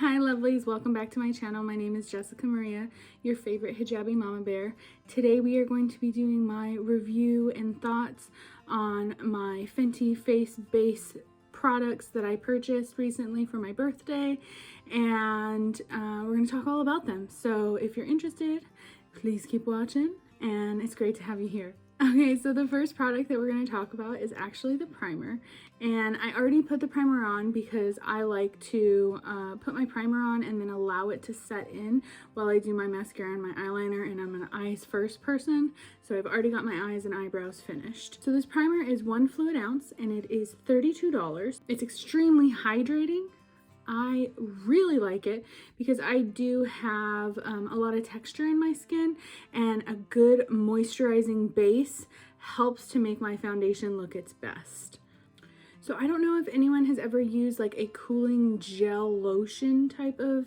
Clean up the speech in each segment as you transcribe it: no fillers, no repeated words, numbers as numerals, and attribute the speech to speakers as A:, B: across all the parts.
A: Hi lovelies, welcome back to my channel. My name is Jessica Maria, your favorite hijabi mama bear. Today we are going to be doing my review and thoughts on my Fenty face base products that I purchased recently for my birthday, and we're going to talk all about them. So if you're interested, please keep watching, and it's great to have you here. Okay, so the first product that we're going to talk about is actually the primer, and I already put the primer on because I like to put my primer on and then allow it to set in while I do my mascara and my eyeliner, and I'm an eyes first person, so I've already got my eyes and eyebrows finished. So this primer is 1 fluid ounce and it is $32. It's extremely hydrating. I really like it because I do have a lot of texture in my skin, and a good moisturizing base helps to make my foundation look its best. So I don't know if anyone has ever used like a cooling gel lotion type of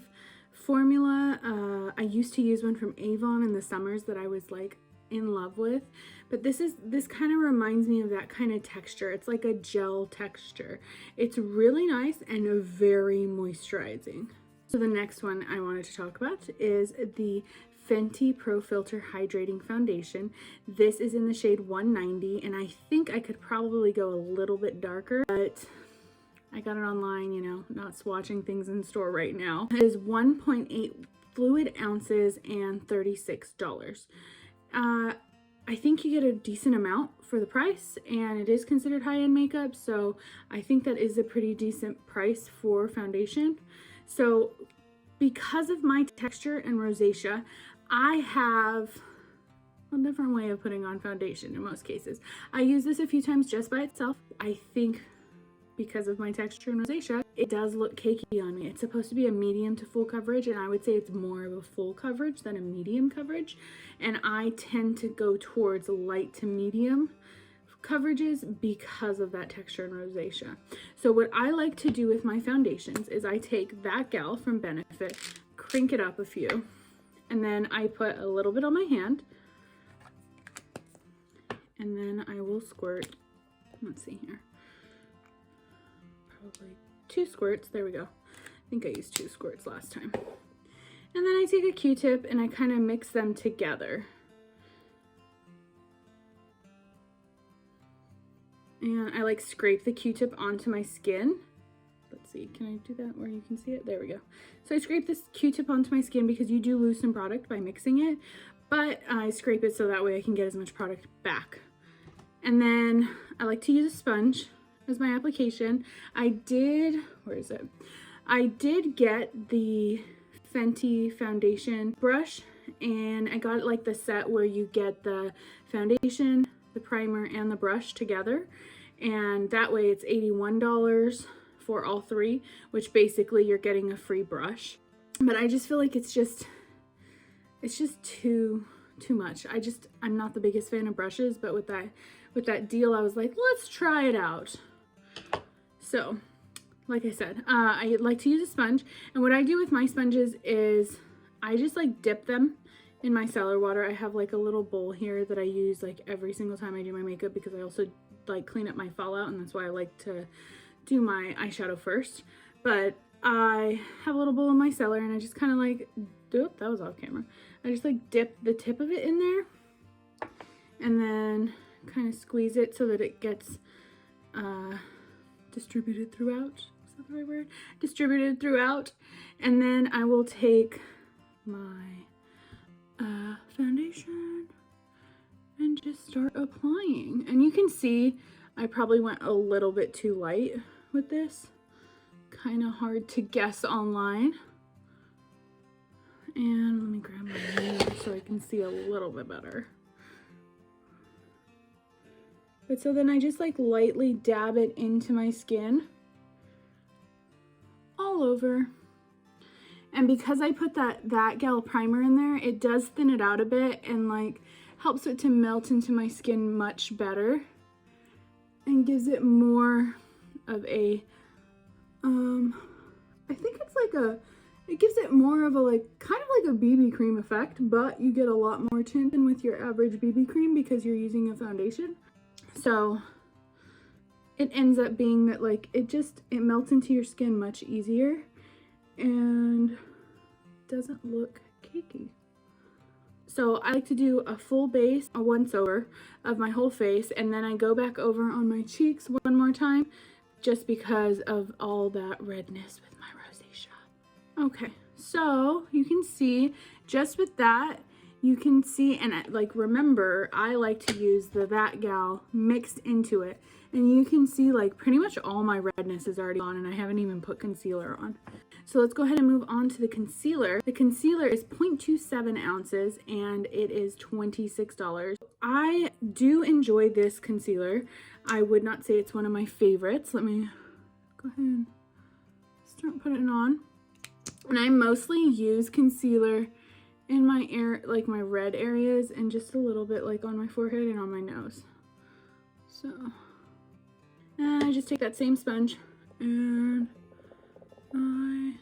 A: formula. I used to use one from Avon in the summers that I was like in love with, but this kind of reminds me of that kind of texture. It's like a gel texture. It's really nice and very moisturizing. So the next one I wanted to talk about is the Fenty Pro Filter Hydrating Foundation. This is in the shade 190, and I think I could probably go a little bit darker, but I got it online, you know, not swatching things in store right now. It is 1.8 fluid ounces and $36. I think you get a decent amount for the price, and it is considered high-end makeup, so I think that is a pretty decent price for foundation. So because of my texture and rosacea, I have a different way of putting on foundation in most cases. I use this a few times just by itself. I think because of my texture and rosacea, it does look cakey on me. It's supposed to be a medium to full coverage, and I would say it's more of a full coverage than a medium coverage, and I tend to go towards light to medium coverages because of that texture and rosacea. So what I like to do with my foundations is I take that gal from Benefit, crank it up a few, and then I put a little bit on my hand, and then I will squirt, let's see here, probably 2 squirts. There we go. I think I used 2 squirts last time. And then I take a Q-tip and I kind of mix them together. And I like scrape the Q-tip onto my skin. Let's see, can I do that where you can see it? There we go. So I scrape this Q-tip onto my skin because you do lose some product by mixing it, but I scrape it so that way I can get as much product back. And then I like to use a sponge as my application. I did get the Fenty foundation brush, and I got like the set where you get the foundation, the primer, and the brush together, and that way it's $81 for all 3, which basically you're getting a free brush. But I just feel like it's just too much. I'm not the biggest fan of brushes, but with that deal I was like, let's try it out. So, like I said, I like to use a sponge, and what I do with my sponges is I just like dip them in my cellar water. I have like a little bowl here that I use like every single time I do my makeup because I also like clean up my fallout, and that's why I like to do my eyeshadow first. But I have a little bowl in my cellar, and I just kind of like, oop, that was off camera. I just like dip the tip of it in there, and then kind of squeeze it so that it gets distributed throughout. Is that the right word? Distributed throughout. And then I will take my foundation and just start applying. And you can see I probably went a little bit too light with this. Kind of hard to guess online. And let me grab my mirror so I can see a little bit better. But so then I just like lightly dab it into my skin all over. And because I put that gal primer in there, it does thin it out a bit and like helps it to melt into my skin much better and gives it more of a I think it's like it gives it more of a like kind of like a BB cream effect, but you get a lot more tint than with your average BB cream because you're using a foundation. So it ends up being that like it melts into your skin much easier, and doesn't look cakey. So I like to do a full base, a once over of my whole face, and then I go back over on my cheeks one more time just because of all that redness with my rosacea. Okay, so you can see just with that, you can see, and like remember, I like to use the That Gal mixed into it, and you can see like pretty much all my redness is already on, and I haven't even put concealer on. So let's go ahead and move on to the concealer. The concealer is 0.27 ounces and it is $26. I do enjoy this concealer. I would not say it's one of my favorites. Let me go ahead and start putting it on. And I mostly use concealer in my like my red areas, and just a little bit like on my forehead and on my nose. So I just take that same sponge and I'm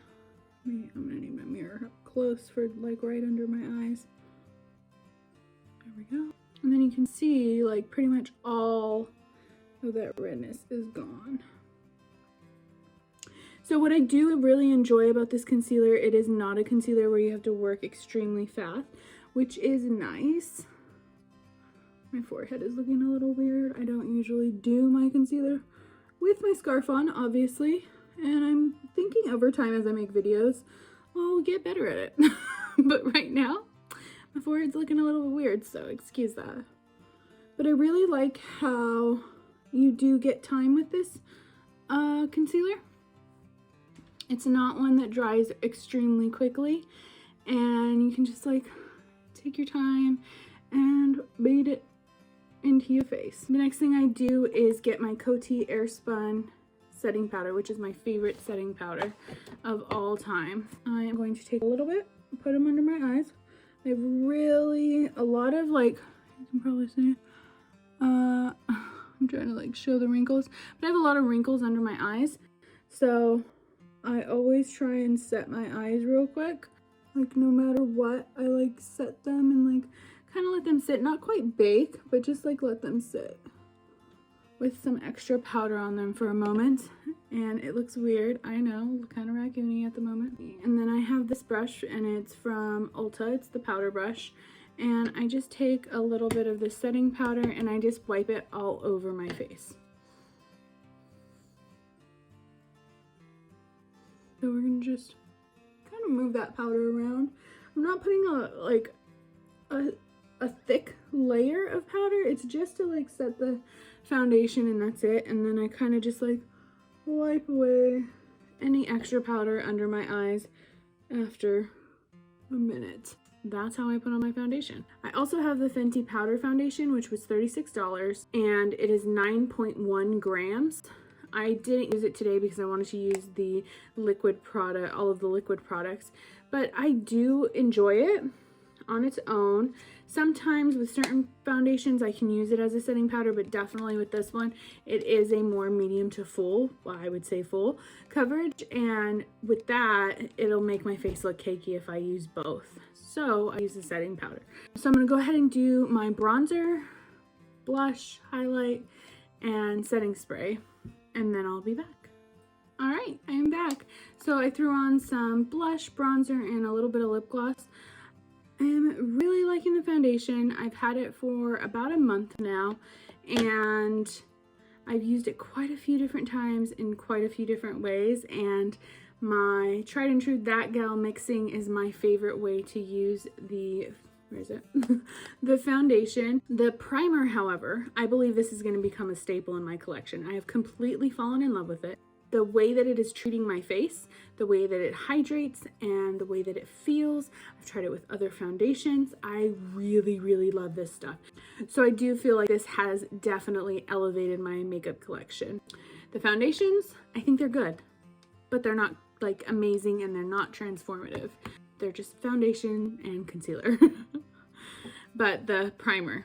A: gonna need my mirror up close for like right under my eyes. There we go. And then you can see like pretty much all of that redness is gone. So what I do really enjoy about this concealer, it is not a concealer where you have to work extremely fast, which is nice. My forehead is looking a little weird. I don't usually do my concealer with my scarf on, obviously. And I'm thinking over time as I make videos, I'll get better at it. But right now, my forehead's looking a little bit weird, so excuse that. But I really like how you do get time with this concealer. It's not one that dries extremely quickly, and you can just like take your time and beat it into your face. The next thing I do is get my Coty Airspun setting powder, which is my favorite setting powder of all time. I am going to take a little bit, put them under my eyes. I have really a lot of like, you can probably see, I'm trying to like show the wrinkles, but I have a lot of wrinkles under my eyes. So I always try and set my eyes real quick. Like no matter what, I like set them and like kind of let them sit, not quite bake, but just like let them sit with some extra powder on them for a moment. And it looks weird, I know, kind of raccoony at the moment. And then I have this brush, and it's from Ulta, it's the powder brush. And I just take a little bit of the setting powder and I just wipe it all over my face. So we're gonna just kind of move that powder around. I'm not putting a thick layer of powder. It's just to like set the foundation, and that's it. And then I kind of just like wipe away any extra powder under my eyes after a minute. That's how I put on my foundation. I also have the Fenty powder foundation, which was $36, and it is 9.1 grams. I didn't use it today because I wanted to use the liquid product, all of the liquid products, but I do enjoy it on its own. Sometimes with certain foundations I can use it as a setting powder, but definitely with this one it is a more medium to full, well, I would say full coverage, and with that it'll make my face look cakey if I use both. So I use the setting powder. So I'm going to go ahead and do my bronzer, blush, highlight, and setting spray, and then I'll be back. All right, I am back. So I threw on some blush, bronzer, and a little bit of lip gloss. I'm really liking the foundation. I've had it for about a month now, and I've used it quite a few different times in quite a few different ways, and my tried and true That Gal mixing is my favorite way to use the, where is it? The foundation. The primer, however, I believe this is going to become a staple in my collection. I have completely fallen in love with it. The way that it is treating my face, the way that it hydrates, and the way that it feels. I've tried it with other foundations. I really, really love this stuff. So I do feel like this has definitely elevated my makeup collection. The foundations, I think they're good, but they're not like amazing, and they're not transformative. They're just foundation and concealer. But the primer,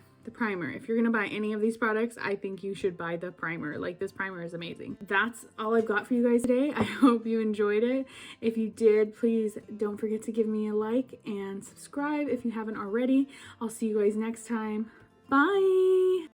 A: if you're gonna buy any of these products, I think you should buy the primer. Like, this primer is amazing. That's all I've got for you guys today. I hope you enjoyed it. If you did, please don't forget to give me a like and subscribe if you haven't already. I'll see you guys next time. Bye.